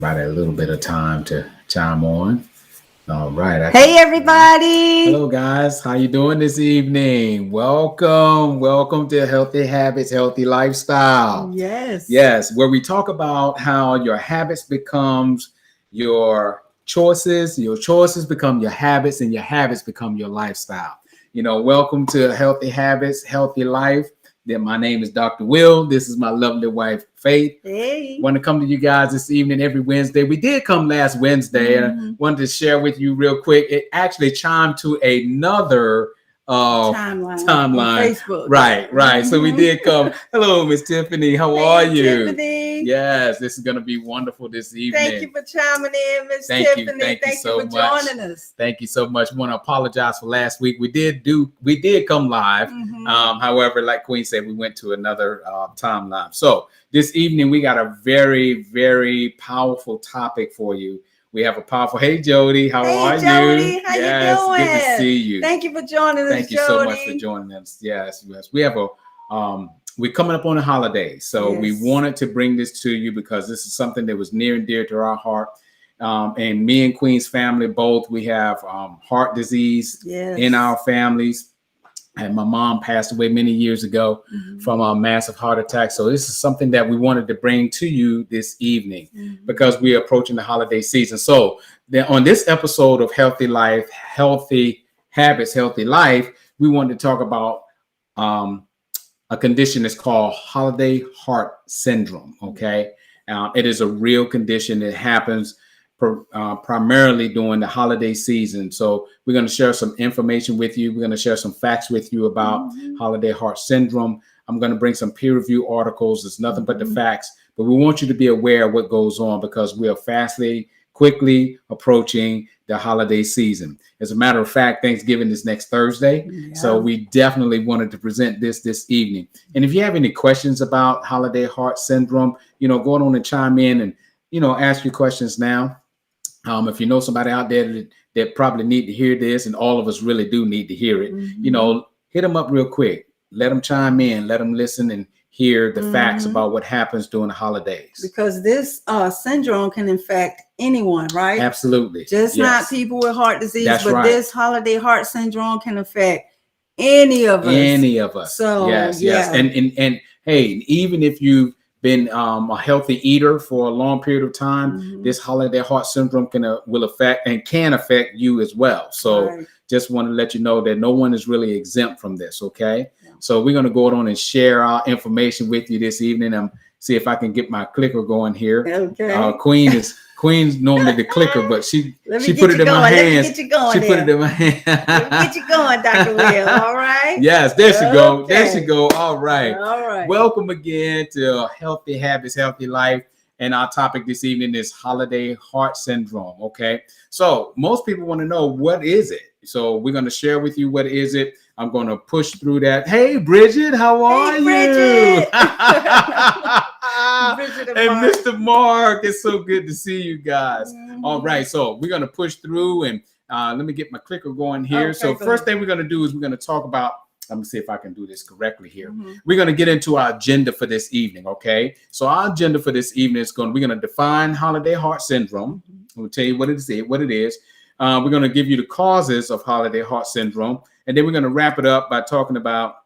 Right, a little bit of time to chime on. All right. Hey everybody. Hello, guys. How you doing this evening? Welcome to Healthy Habits, Healthy Lifestyle. Yes. Yes, where we talk about how your habits becomes your choices become your habits, and your habits become your lifestyle. Welcome to Healthy Habits, Healthy Life. Then my name is Dr. Will. This is my lovely wife, Faith. Hey. Want to come to you guys this evening every Wednesday. We did come last Wednesday, and I wanted to share with you real quick. It actually chimed to another timeline on Facebook. Right. So we did come. Hello, Miss Tiffany. How are you? Tiffany. Yes, this is going to be wonderful this evening. Thank you for chiming in, Miss Tiffany. Thank you so for much. joining us. Thank you so much. I want to apologize for last week. We did come live. However, like Queen said, we went to another timeline. So this evening we got a very, very powerful topic for you. We have a powerful. Hey, Jody, how are you? Jody, how you doing? Good to see you. Thank you for joining us. Thank you so much for joining us. Yes. We have we're coming up on a holiday, so we wanted to bring this to you because this is something that was near and dear to our heart. And me and Queen's family both, we have heart disease in our families. And my mom passed away many years ago from a massive heart attack. So this is something that we wanted to bring to you this evening because we're approaching the holiday season. So then on this episode of Healthy Life, Healthy Habits, Healthy Life, we wanted to talk about a condition that's called holiday heart syndrome. Okay. It is a real condition that happens primarily during the holiday season. So we're going to share some information with you. We're going to share some facts with you about holiday heart syndrome. I'm going to bring some peer-reviewed articles. It's nothing but the facts, but we want you to be aware of what goes on because we are quickly approaching the holiday season. As a matter of fact, Thanksgiving is next Thursday. So we definitely wanted to present this evening. And if you have any questions about holiday heart syndrome, go on and chime in and, ask your questions now. If you know somebody out there that probably need to hear this, and all of us really do need to hear it, hit them up real quick. Let them chime in, let them listen and hear the facts about what happens during the holidays. Because this syndrome can infect anyone, right? Absolutely. Just not people with heart disease, but this holiday heart syndrome can affect any of us. So yes. And hey, even if you've been a healthy eater for a long period of time, this holiday heart syndrome can affect you as well. So just want to let you know that no one is really exempt from this. Okay. So we're going to go on and share our information with you this evening. See if I can get my clicker going here. Okay. Queen's normally the clicker, but she put it in my hands. Let me get you going. She put it in my hands. Let me get you going, Dr. Will. All right. Yes, there she go. There she go. All right. All right. Welcome again to Healthy Habits, Healthy Life. And our topic this evening is holiday heart syndrome. Okay. So most people want to know, what is it? So we're going to share with you what is it. I'm going to push through that. Hey, Bridget, how are you? Bridget. And Mr. Mark, it's so good to see you guys. All right. So we're going to push through and let me get my clicker going here. Okay, so first thing we're going to do is we're going to talk about, let me see if I can do this correctly here. We're going to get into our agenda for this evening. Okay. So our agenda for this evening is we're going to define holiday heart syndrome. We'll tell you what it is. We're going to give you the causes of holiday heart syndrome. And then we're going to wrap it up by talking about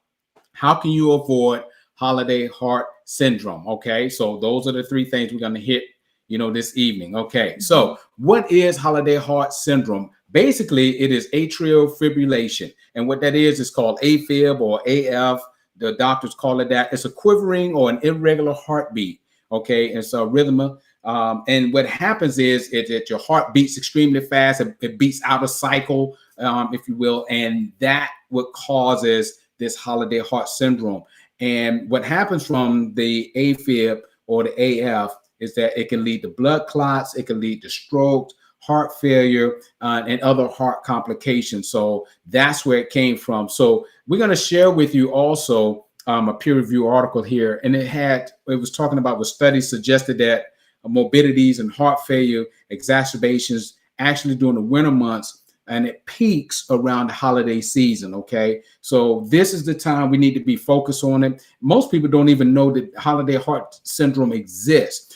how can you avoid holiday heart syndrome. Okay. So those are the three things we're going to hit, this evening. Okay. So what is holiday heart syndrome? Basically, it is atrial fibrillation. And what that is called AFib or AF. The doctors call it that. It's a quivering or an irregular heartbeat. Okay. It's a rhythm. And what happens is that your heart beats extremely fast. It beats out of cycle, if you will. And that what causes this holiday heart syndrome. And what happens from the AFib or the AF is that it can lead to blood clots. It can lead to strokes, heart failure, and other heart complications. So that's where it came from. So we're going to share with you also a peer review article here. And it was talking about what studies suggested that morbidities and heart failure exacerbations actually during the winter months, and it peaks around the holiday season. Okay, so this is the time we need to be focused on it. Most people don't even know that holiday heart syndrome exists.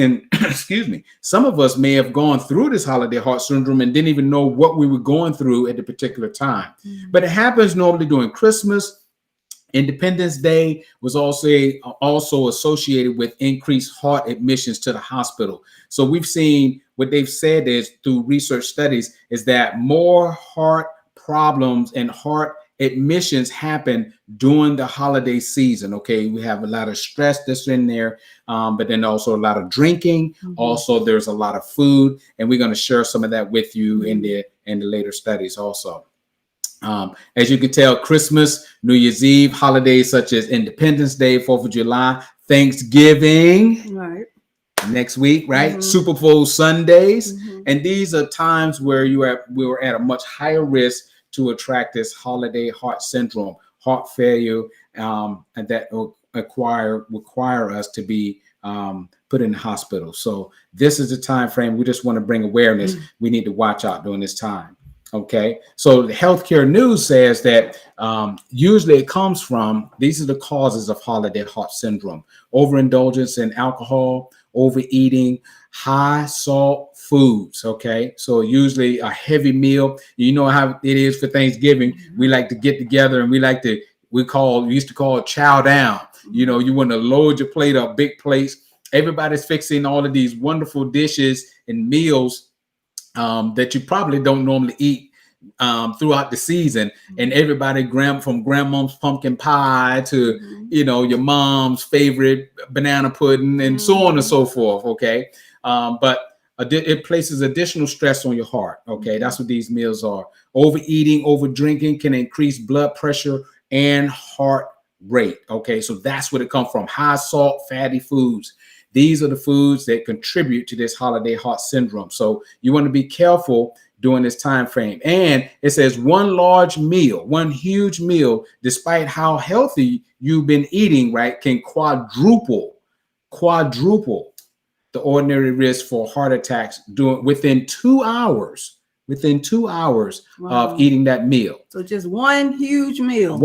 And excuse me, some of us may have gone through this holiday heart syndrome and didn't even know what we were going through at the particular time. But it happens normally during Christmas. Independence Day was also associated with increased heart admissions to the hospital. So we've seen what they've said is through research studies is that more heart problems and heart admissions happen during the holiday season. Okay, we have a lot of stress that's in there, but then also a lot of drinking. Also, there's a lot of food, and we're going to share some of that with you in the later studies also. As you can tell, Christmas, New Year's Eve, holidays such as Independence Day, 4th of July, Thanksgiving, right, next week, right? Super Bowl Sundays. And these are times where we were at a much higher risk to attract this holiday heart syndrome, heart failure, and that will require us to be put in the hospital. So this is the time frame. We just want to bring awareness. We need to watch out during this time. Okay, so the healthcare news says that usually it comes from, these are the causes of holiday heart syndrome: overindulgence in alcohol, overeating, high salt foods. Okay, so usually a heavy meal. You know how it is for Thanksgiving. We like to get together and we used to call it chow down. You know, you want to load your plate up, big plates. Everybody's fixing all of these wonderful dishes and meals that you probably don't normally eat throughout the season, and everybody from grandma's pumpkin pie to your mom's favorite banana pudding and so on and so forth. Okay, but it places additional stress on your heart. Okay, that's what these meals are. Overeating, over drinking can increase blood pressure and heart rate. Okay, so that's what it comes from: high salt, fatty foods. These are the foods that contribute to this holiday heart syndrome. So you want to be careful during this time frame. And it says one huge meal, despite how healthy you've been eating, right, can quadruple the ordinary risk for heart attacks within 2 hours. Of eating that meal. So just one huge meal.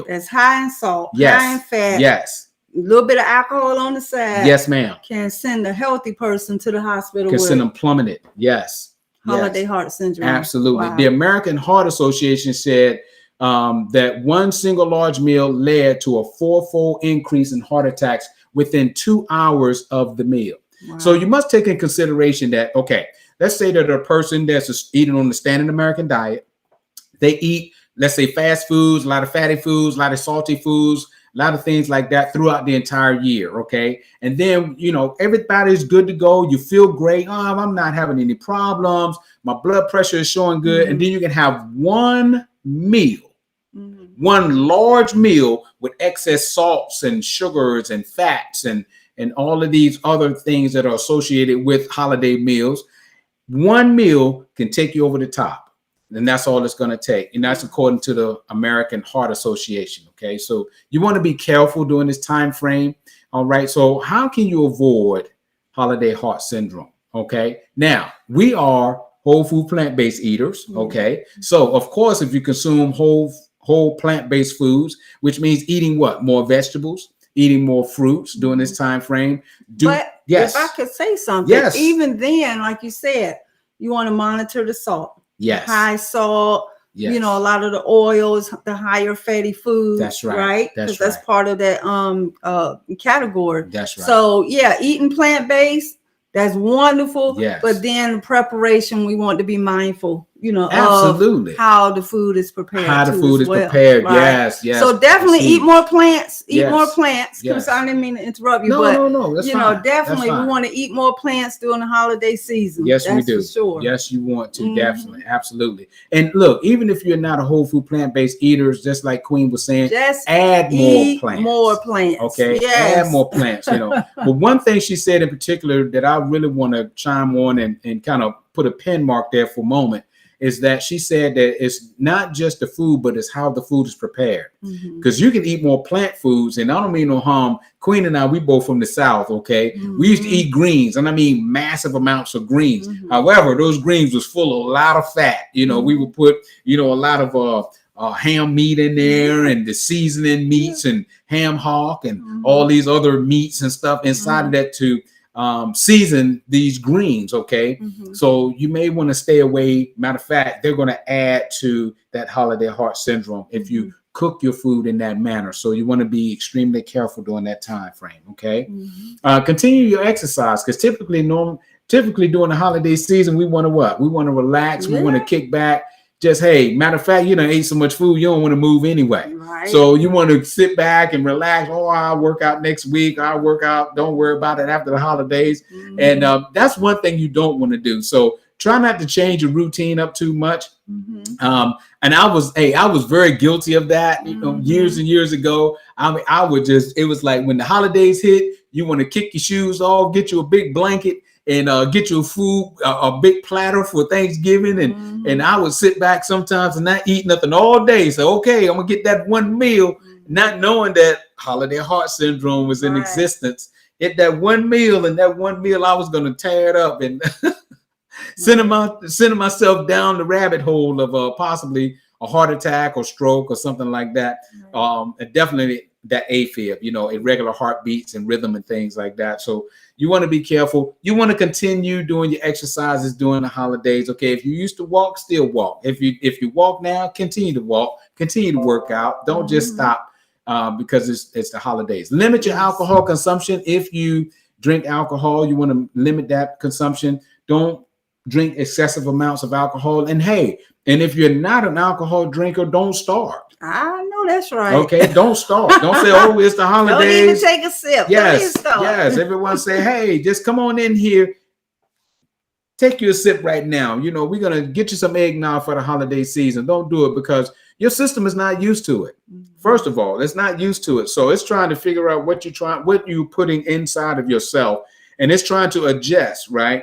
That's high in salt, high in fat. Yes. A little bit of alcohol on the side. Yes, ma'am. Can send a healthy person to the hospital. Can send them plummeted. Yes. Holiday heart syndrome. Absolutely. Wow. The American Heart Association said that one single large meal led to a 4-fold increase in heart attacks within 2 hours of the meal. Wow. So you must take in consideration that, okay, let's say that a person that's eating on the standard American diet, they eat, let's say, fast foods, a lot of fatty foods, a lot of salty foods, a lot of things like that throughout the entire year. Okay. And then, everybody's good to go. You feel great. Oh, I'm not having any problems. My blood pressure is showing good. And then you can have one meal, one large meal with excess salts and sugars and fats and all of these other things that are associated with holiday meals. One meal can take you over the top. And that's all it's going to take. And that's according to the American Heart Association. Okay, so you want to be careful during this time frame. All right, so how can you avoid holiday heart syndrome? Okay, now we are whole food plant-based eaters. Okay, so of course, if you consume whole plant-based foods, which means eating what? More vegetables, eating more fruits during this time frame. If I could say something, even then, like you said, you want to monitor the salt. Yes. High salt, a lot of the oils, the higher fatty foods. That's right. Right? Because that's part of that category. That's right. So eating plant-based, that's wonderful. Yes. But then preparation, we want to be mindful, absolutely, of how the food is prepared. Prepared. Right? Yes. So definitely eat more plants. More plants. Yes. I didn't mean to interrupt you, no. That's fine. Definitely we want to eat more plants during the holiday season. Yes, we do. For sure. Yes, you want to definitely, absolutely. And look, even if you're not a whole food plant-based eater, just like Queen was saying, just add more plants. More plants. Okay. Yes. Add more plants. But one thing she said in particular that I really want to chime on and kind of put a pin mark there for a moment is that she said that it's not just the food, but it's how the food is prepared. Because you can eat more plant foods, and I don't mean no harm. Queen and I, we both from the South, okay? We used to eat greens, and I mean massive amounts of greens. However, those greens was full of a lot of fat. We would put, a lot of ham meat in there and the seasoning meats and ham hock and all these other meats and stuff inside of that to season these greens. Okay. So you may want to stay away. Matter of fact, they're going to add to that holiday heart syndrome if you cook your food in that manner. So you want to be extremely careful during that time frame. Okay. Continue your exercise, because typically during the holiday season, we want to what? We want to relax. We want to kick back. Just, hey, matter of fact, you know, ate so much food, you don't want to move anyway. Right. So you want to sit back and relax. Oh, I'll work out next week. I'll work out. Don't worry about it after the holidays. And that's one thing you don't want to do. So try not to change your routine up too much. And I was very guilty of that, you know, years and years ago. I mean, it was like when the holidays hit, you want to kick your shoes off, get you a big blanket, and get your food, a big platter for Thanksgiving. And I would sit back sometimes and not eat nothing all day. So, okay, I'm going to get that one meal, not knowing that holiday heart syndrome was in existence. At that one meal, and that one meal, I was going to tear it up and sending myself down the rabbit hole of possibly a heart attack or stroke or something like that. And definitely that AFib, you know, irregular heartbeats and rhythm and things like that. So you want to be careful. You want to continue doing your exercises during the holidays. Okay, if you used to walk, still walk. If you walk now, continue to walk. Continue to work out. Don't just stop because it's the holidays. Limit your alcohol consumption. If you drink alcohol, you want to limit that consumption. Don't drink excessive amounts of alcohol. And hey, and if you're not an alcohol drinker, don't start. I know that's right. Okay, don't start. Don't say, oh, it's the holidays. Don't even take a sip. Yes, yes. Everyone say, hey, just come on in here. Take you a sip right now. You know, we're going to get you some eggnog for the holiday season. Don't do it because your system is not used to it. First of all, it's not used to it. So it's trying to figure out what you're putting inside of yourself. And it's trying to adjust, right?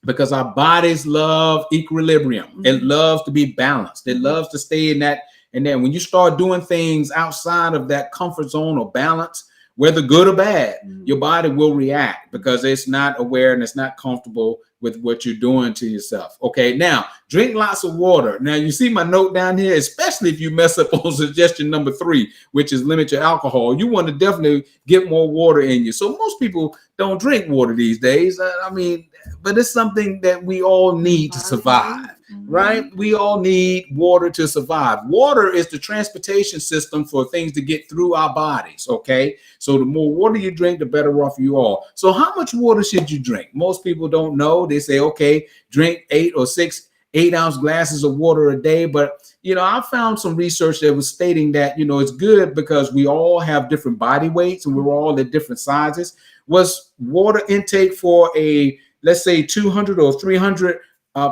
Because our bodies love equilibrium. It loves to be balanced. It loves to stay in that. And then when you start doing things outside of that comfort zone or balance, whether good or bad, your body will react because it's not aware and it's not comfortable with what you're doing to yourself. Okay, now drink lots of water. Now you see my note down here, especially if you mess up on suggestion number 3, which is limit your alcohol. You want to definitely get more water in you. So most people don't drink water these days. I mean, but it's something that we all need to survive. Right? We all need water to survive. Water is the transportation system for things to get through our bodies. Okay. So the more water you drink, the better off you are. So how much water should you drink? Most people don't know. They say, okay, drink 8 or 6 8-ounce glasses of water a day. But, you know, I found some research that was stating that, you know, it's good because we all have different body weights and we're all at different sizes. Was water intake for a, let's say 200 or 300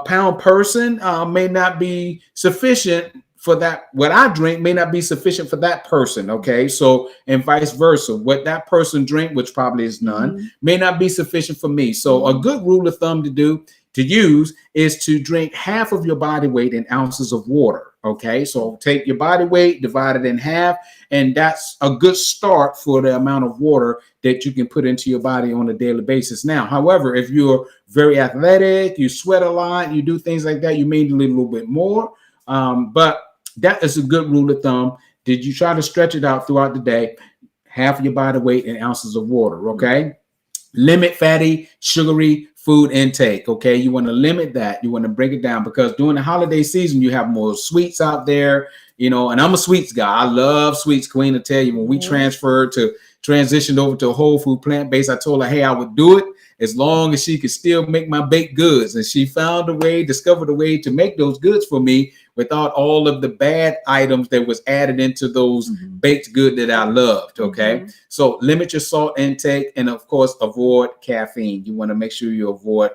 pound person may not be sufficient for that. What I drink may not be sufficient for that person. Okay. So, and vice versa. What that person drink, which probably is none, may not be sufficient for me. So a good rule of thumb to use is to drink half of your body weight in ounces of water. Okay. So take your body weight, divide it in half, and that's a good start for the amount of water that you can put into your body on a daily basis. Now, however, if you're very athletic, you sweat a lot, you do things like that, you may need a little bit more. But that is a good rule of thumb. Did you try to stretch it out throughout the day? Half of your body weight in ounces of water. Okay. Limit fatty, sugary food intake. Okay. You want to limit that. You want to break it down because during the holiday season, you have more sweets out there, you know, and I'm a sweets guy. I love sweets. Queen will tell you when we transitioned over to a whole food plant-based, I told her, hey, I would do it as long as she could still make my baked goods. And she discovered a way to make those goods for me without all of the bad items that was added into those baked good that I loved. Okay. So limit your salt intake and of course, avoid caffeine. You want to make sure you avoid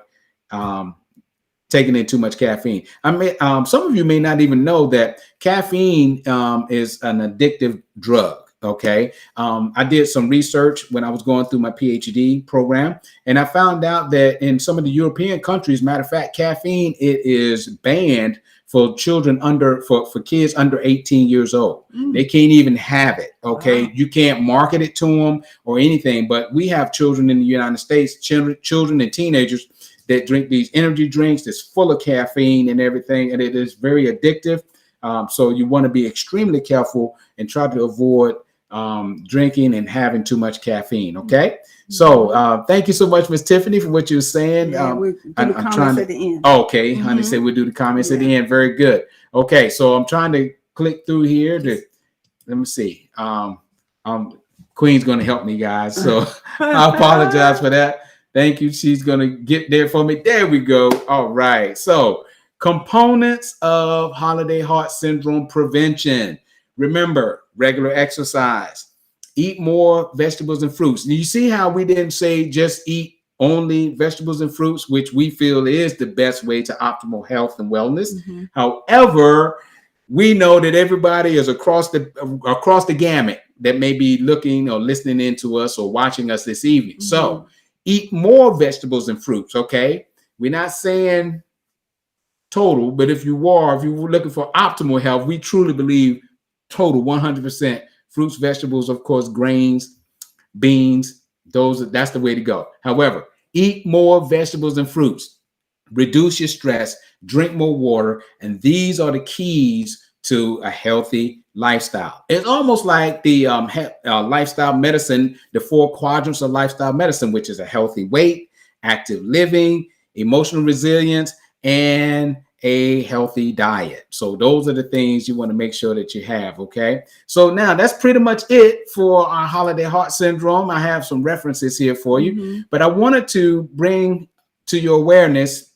taking in too much caffeine. I mean, some of you may not even know that caffeine is an addictive drug. Okay. I did some research when I was going through my PhD program, and I found out that in some of the European countries, matter of fact, caffeine, it is banned for children for kids under 18 years old. They can't even have it. Okay. Wow. You can't market it to them or anything, but we have children in the United States, children and teenagers that drink these energy drinks that's full of caffeine and everything. And it is very addictive. So you want to be extremely careful and try to avoid drinking and having too much caffeine. Okay. So thank you so much, Miss Tiffany, for what you were saying. We'll do the comments at the end. Okay, honey said we'll do the comments at the end. Very good. Okay, so I'm trying to click through here to let me see. Queen's gonna help me, guys. So I apologize for that. Thank you. She's gonna get there for me. There we go. All right. So components of holiday heart syndrome prevention. Remember, regular exercise. Eat more vegetables and fruits. And you see how we didn't say just eat only vegetables and fruits, which we feel is the best way to optimal health and wellness. However, we know that everybody is across the gamut that may be looking or listening into us or watching us this evening. So eat more vegetables and fruits. Okay. We're not saying total, but if you were looking for optimal health, we truly believe total 100%. Fruits, vegetables, of course, grains, beans, that's the way to go. However, eat more vegetables and fruits, reduce your stress, drink more water, and these are the keys to a healthy lifestyle. It's almost like the lifestyle medicine, the 4 quadrants of lifestyle medicine, which is a healthy weight, active living, emotional resilience, and a healthy diet. So those are the things you want to make sure that you have. Okay. So now that's pretty much it for our holiday heart syndrome. I have some references here for you, but I wanted to bring to your awareness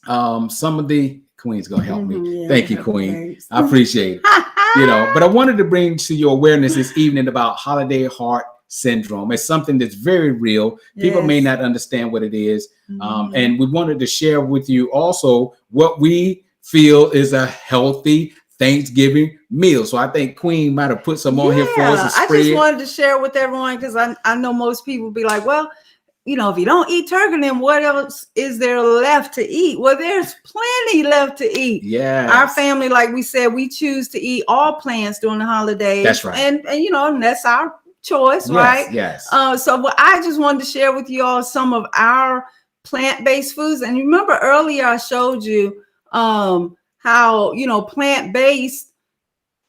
some of the Queen's gonna help me. Thank you, Queen. Thanks. I appreciate it. But I wanted to bring to your awareness this evening about holiday heart syndrome. It's something that's very real. People may not understand what it is. And we wanted to share with you also what we feel is a healthy Thanksgiving meal. So I think Queen might have put some on here for us. I just wanted to share with everyone because I know most people be like, well, if you don't eat turkey, then what else is there left to eat? Well, there's plenty left to eat. Yeah. Our family, like we said, we choose to eat all plants during the holidays. That's right. And that's our choice, right? Yes. So I just wanted to share with you all some of our plant-based foods. And remember earlier I showed you how plant-based,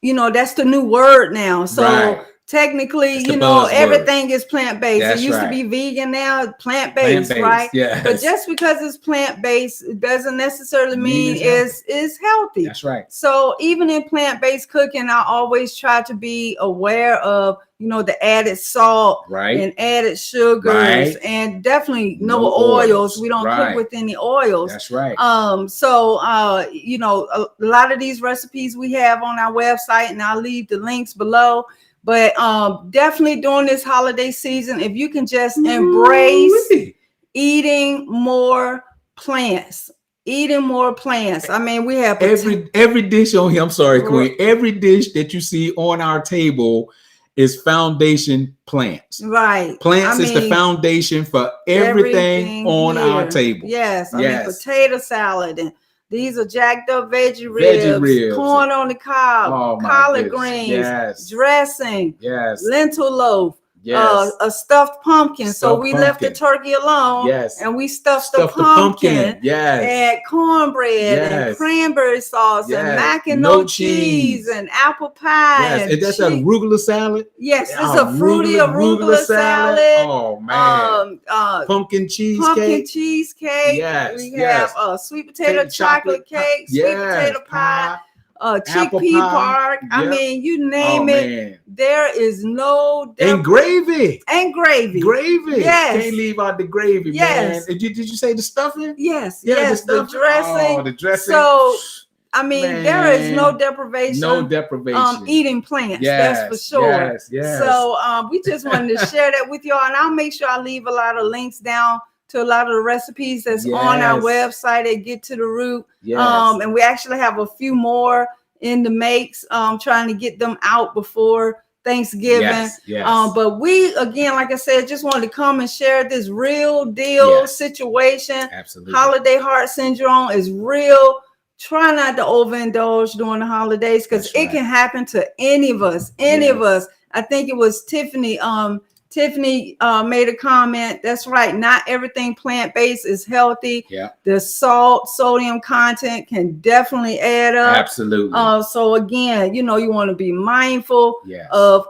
that's the new word now. So technically, everything is plant-based. It used to be vegan, now plant-based, right? Yes. But just because it's plant-based, it doesn't necessarily mean it's healthy. That's right. So even in plant-based cooking, I always try to be aware of, the added salt and added sugars and definitely no oils. We don't cook with any oils. That's right. So a lot of these recipes we have on our website, and I'll leave the links below. But definitely during this holiday season, if you can just embrace eating more plants. I mean, we have every dish on here. I'm sorry, Queen. Every dish that you see on our table is foundation plants. Right. Plants is the foundation for everything on our table. Yes. I mean, potato salad, and these are jacked up veggie ribs, corn on the cob, collard greens, dressing, lentil loaf, a stuffed pumpkin. So we left the turkey alone, and we stuffed the pumpkin, and cornbread, and cranberry sauce, and mac and no cheese, and apple pie. And that's a arugula salad. Yes, it's a fruity arugula salad. Oh man! Pumpkin cheesecake. Yes, we have sweet potato chocolate cake, sweet potato pie. Chickpea park. I mean, you name it. Man. There is no and gravy. Yes. Can't leave out the gravy, man. Did you say the stuffing? Yes. The dressing. Oh, the dressing. So I mean, there is no deprivation. Eating plants. That's for sure. Yes. So we just wanted to share that with y'all, and I'll make sure I leave a lot of links down to a lot of the recipes that's on our website that get to the root. And we actually have a few more in the makes, trying to get them out before Thanksgiving. But we, again, like I said, just wanted to come and share this real deal situation. Absolutely. Holiday heart syndrome is real. Try not to overindulge during the holidays because it can happen to any of us. Any of us. I think it was Tiffany Tiffany made a comment. That's right. Not everything plant-based is healthy. Yeah. The sodium content can definitely add up. Absolutely. So again, you want to be mindful yes. of,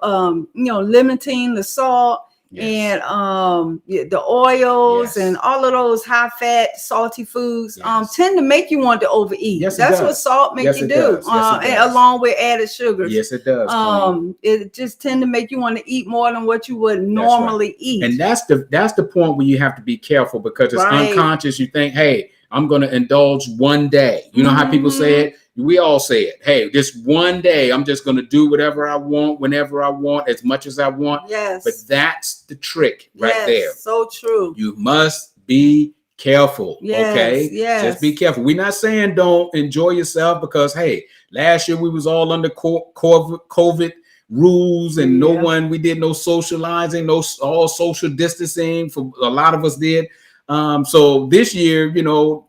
limiting the salt. Yes. And the oils, yes, and all of those high fat, salty foods, yes, tend to make you want to overeat. Yes, that's what salt makes you do. Yes, and along with added sugars. Yes, it does. It just tend to make you want to eat more than what you would normally eat. And that's the point where you have to be careful, because it's unconscious. You think, hey, I'm going to indulge one day. You know how people say it? We all say it. Hey, this one day, I'm just going to do whatever I want, whenever I want, as much as I want. Yes. But that's the trick right there. So true. You must be careful. Yes, okay. Yes. Just be careful. We're not saying don't enjoy yourself, because, hey, last year we was all under COVID rules, and we did no socializing, all social distancing. For a lot of us did. So this year,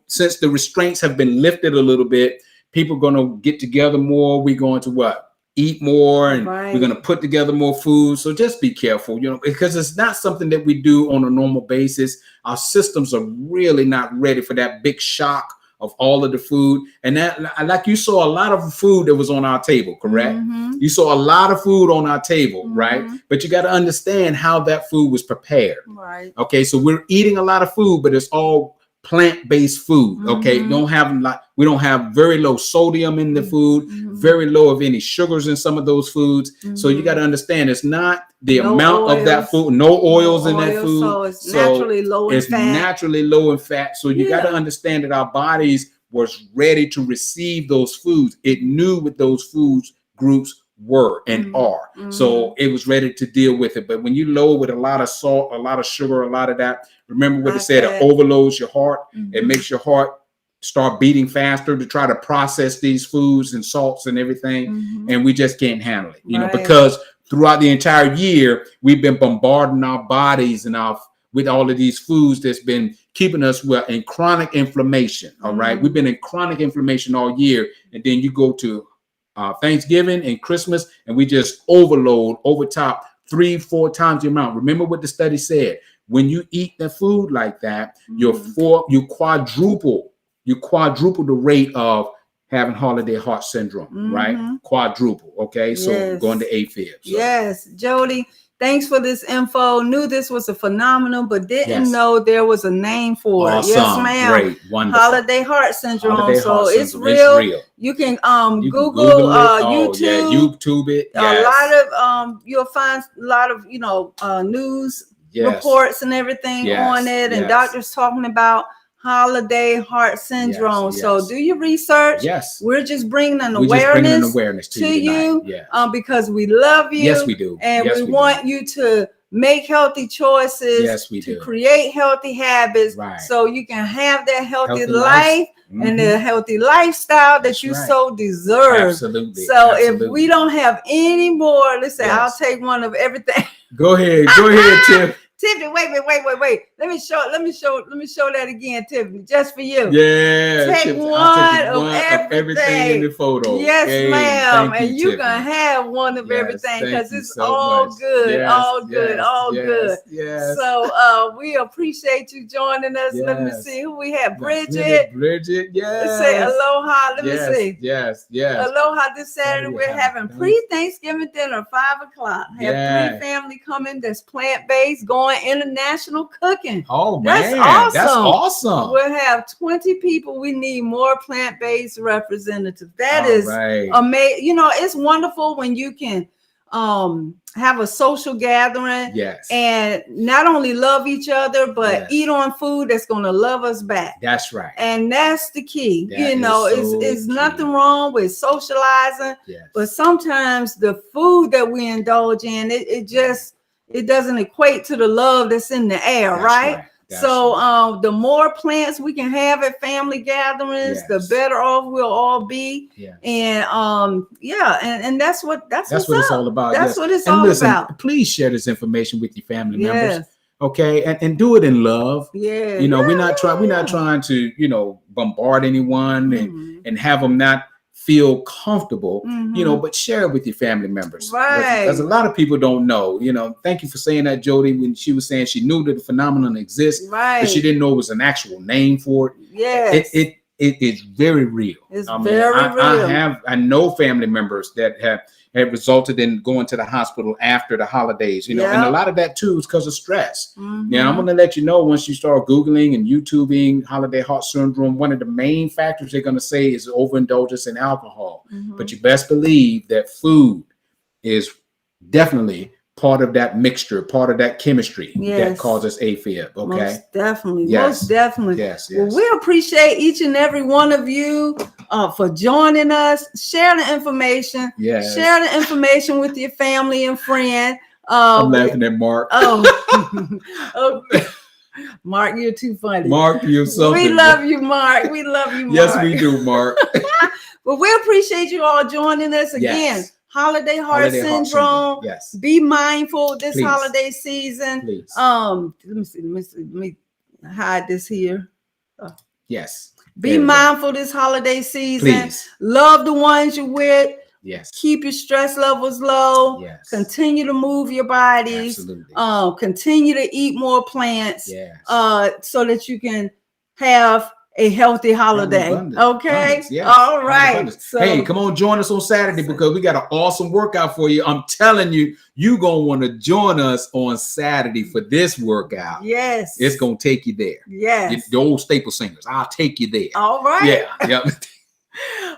since the restraints have been lifted a little bit, people are going to get together more. We're going to eat more, and we're going to put together more food. So just be careful, because it's not something that we do on a normal basis. Our systems are really not ready for that big shock of all of the food. And that, like, you saw a lot of food that was on our table, correct? You saw a lot of food on our table, right? But you got to understand how that food was prepared. Right. Okay. So we're eating a lot of food, but it's all plant-based food. Okay. We don't have very low sodium in the food, very low of any sugars in some of those foods. So you got to understand, it's not the amount of that food, no oils in that food. So it's naturally low in fat. It's naturally low in fat. So you got to understand that our bodies was ready to receive those foods. It knew what those foods groups were and are. So it was ready to deal with it. But when you load with a lot of salt, a lot of sugar, a lot of that, remember what it said, it overloads your heart. It makes your heart start beating faster to try to process these foods and salts and everything. And we just can't handle it, because throughout the entire year, we've been bombarding our bodies and with all of these foods that's been keeping us in chronic inflammation. All right. We've been in chronic inflammation all year. And then you go to Thanksgiving and Christmas, and we just overtop 3-4 times the amount. Remember what the study said: when you eat the food like that, you quadruple the rate of having holiday heart syndrome, right? Quadruple. Okay, so going to AFib. So. Yes, Jody, thanks for this info. Knew this was a phenomenon, but didn't know there was a name for it. Yes, ma'am. Great, wonderful. Holiday heart syndrome. It's real. You can Google YouTube. YouTube it. Yes. A lot of you'll find a lot of news reports and everything on it, and doctors talking about holiday heart syndrome. So do your research. Yes. We're just bringing an awareness to you because we love you. Yes, we do. And we want you to make healthy choices, to create healthy habits, so you can have that healthy life and the healthy lifestyle that you so deserve. Absolutely. So if we don't have any more, listen, I'll take one of everything. Go ahead, Tiff. Tiffany, wait. Let me show that again, Tiffany, just for you. Yeah. Take one of everything in the photo. Yes, ma'am. And you can have one of everything, because it's all good. All good. Yes. So we appreciate you joining us. Let me see who we have. Bridget, yes. Let's say aloha. Let me see. Yes. Aloha. This Saturday we're having pre-Thanksgiving dinner, 5:00. Have 3 family coming that's plant-based, going international cooking. Oh man, that's awesome. We'll have 20 people. We need more plant-based representatives. That is amazing. It's wonderful when you can have a social gathering and not only love each other, but eat on food that's going to love us back. That's right. And that's the key. It's nothing wrong with socializing, but sometimes the food that we indulge in, it doesn't equate to the love that's in the air, right? So the more plants we can have at family gatherings, the better off we'll all be. And and that's what it's all about. That's what it's all about. Please share this information with your family members. Okay, and do it in love. We're not trying to bombard anyone and have them not feel comfortable, you know, but share it with your family members. Right. Because a lot of people don't know, you know. Thank you for saying that, Jody, when she was saying she knew that the phenomenon exists, but she didn't know it was an actual name for it. Yes. It is very real. It's very real. I know family members that have resulted in going to the hospital after the holidays, you know, and a lot of that too is because of stress. Now, I'm going to let you know, once you start Googling and YouTubing holiday heart syndrome, one of the main factors they're going to say is overindulgence in alcohol. But you best believe that food is definitely part of that mixture, part of that chemistry that causes AFib. Okay. Most definitely. Yes. Most definitely. Yes. Well, we appreciate each and every one of you for joining us. Share the information. Yes. Share the information with your family and friend. I'm laughing at Mark. Okay. Mark, you're too funny. Mark, you're something. We love you, Mark. We love you, Mark. Yes, we do, Mark. Well, we appreciate you all joining us again. Yes. Holiday heart syndrome. Yes. Be mindful this holiday season. Please. Let me hide this here. Yes. Be mindful this holiday season. Please. Love the ones you're with. Yes. Keep your stress levels low. Yes. Continue to move your bodies. Absolutely. Continue to eat more plants. Yes. So that you can have a healthy holiday. Okay. Yes. All right. So, hey, come on, join us on Saturday because we got an awesome workout for you. I'm telling you, you're going to want to join us on Saturday for this workout. Yes. It's going to take you there. Yes. The old staple singers. I'll take you there. All right. Yeah. Yep.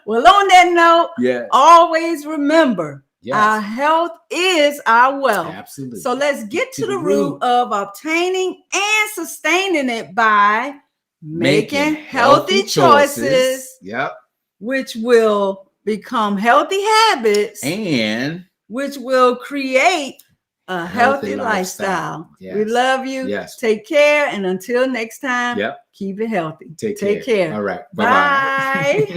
Well, on that note, always remember, our health is our wealth. Absolutely. So let's get to the root of obtaining and sustaining it by making healthy choices, which will become healthy habits, and which will create a healthy lifestyle. Yes. We love you. Yes. Take care. And until next time, keep it healthy. Take care. All right. Bye.